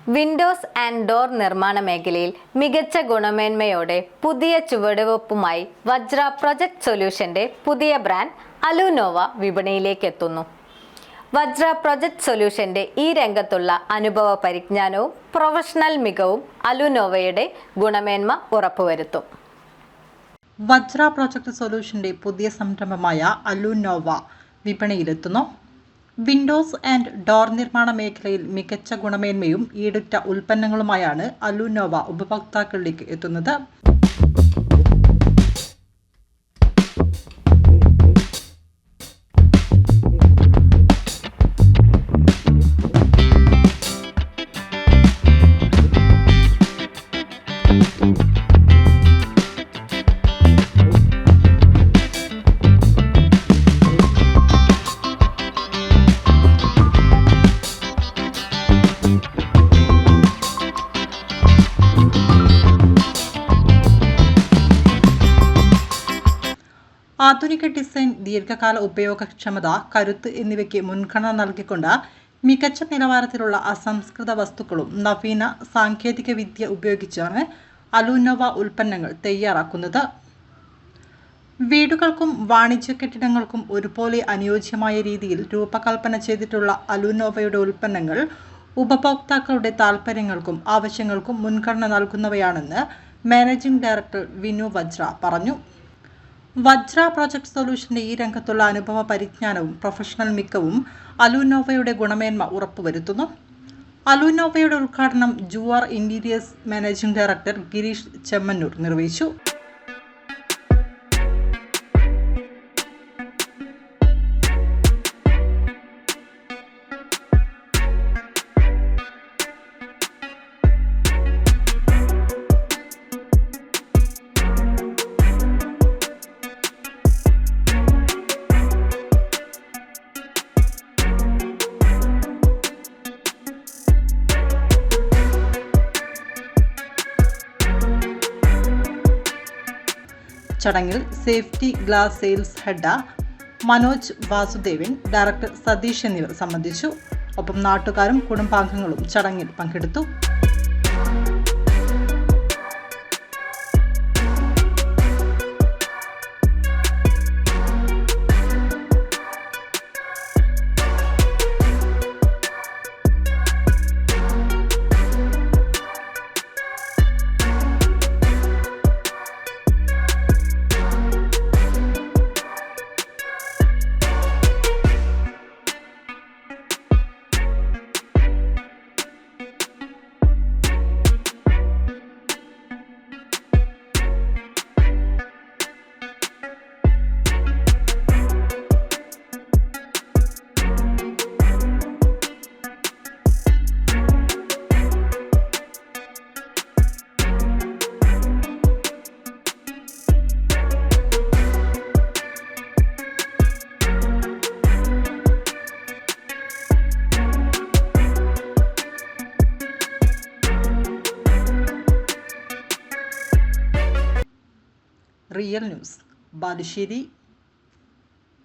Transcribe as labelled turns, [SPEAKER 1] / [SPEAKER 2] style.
[SPEAKER 1] Windows and door നിർമ്മാണ മേഖലയിൽ മികച്ച ഗുണമേന്മയോടെ പുതിയ ചുവടുവെപ്പുമായി വജ്ര പ്രൊജക്ട് സൊല്യൂഷന്റെ പുതിയ ബ്രാൻഡ് അലുനോവ വിപണിയിലേക്ക് എത്തുന്നു. വജ്ര പ്രൊജക്ട് സൊല്യൂഷന്റെ ഈ രംഗത്തുള്ള അനുഭവ പരിജ്ഞാനവും പ്രൊഫഷണൽ മികവും അലുനോവയുടെ ഗുണമേന്മ ഉറപ്പുവരുത്തും.
[SPEAKER 2] വജ്ര പ്രൊജക്ട് സൊല്യൂഷന്റെ പുതിയ സംരംഭമായ അലുനോവ വിപണിയിലെത്തുന്നു. വിൻഡോസ് ആൻഡ് ഡോർ നിർമ്മാണ മേഖലയിൽ മികച്ച ഗുണമേന്മയും ഈടുറ്റ ഉൽപ്പന്നങ്ങളുമായാണ് അലുനോവ ഉപഭോക്താക്കളിലേക്ക് എത്തുന്നത്. ആധുനിക ഡിസൈൻ, ദീർഘകാല ഉപയോഗക്ഷമത, കരുത്ത് എന്നിവയ്ക്ക് മുൻഗണന നൽകിക്കൊണ്ട് മികച്ച നിലവാരത്തിലുള്ള അസംസ്കൃത വസ്തുക്കളും നവീന സാങ്കേതിക വിദ്യ ഉപയോഗിച്ചാണ് അലുനോവ ഉൽപ്പന്നങ്ങൾ തയ്യാറാക്കുന്നത്. വീടുകൾക്കും വാണിജ്യ കെട്ടിടങ്ങൾക്കും ഒരുപോലെ അനുയോജ്യമായ രീതിയിൽ രൂപകൽപ്പന ചെയ്തിട്ടുള്ള അലുനോവയുടെ ഉൽപ്പന്നങ്ങൾ ഉപഭോക്താക്കളുടെ താൽപ്പര്യങ്ങൾക്കും ആവശ്യങ്ങൾക്കും മുൻഗണന നൽകുന്നവയാണെന്ന് മാനേജിംഗ് ഡയറക്ടർ വിനു വജ്ര പറഞ്ഞു. വജ്ര പ്രൊജക്ട് സൊല്യൂഷന്റെ ഈ രംഗത്തുള്ള അനുഭവ പരിജ്ഞാനവും പ്രൊഫഷണൽ മികവും അലുനോവയുടെ ഗുണമേന്മ ഉറപ്പുവരുത്തുന്നു. അലുനോവയുടെ ഉദ്ഘാടനം Juwar interiors managing director Girish Chemmannur നിർവഹിച്ചു. ചടങ്ങിൽ safety glass sales head Manoj Vasudevan, director Satheesh എന്നിവർ സംബന്ധിച്ചു. ഒപ്പം നാട്ടുകാരും കുടുംബാംഗങ്ങളും ചടങ്ങിൽ പങ്കെടുത്തു. Real news, Balussery.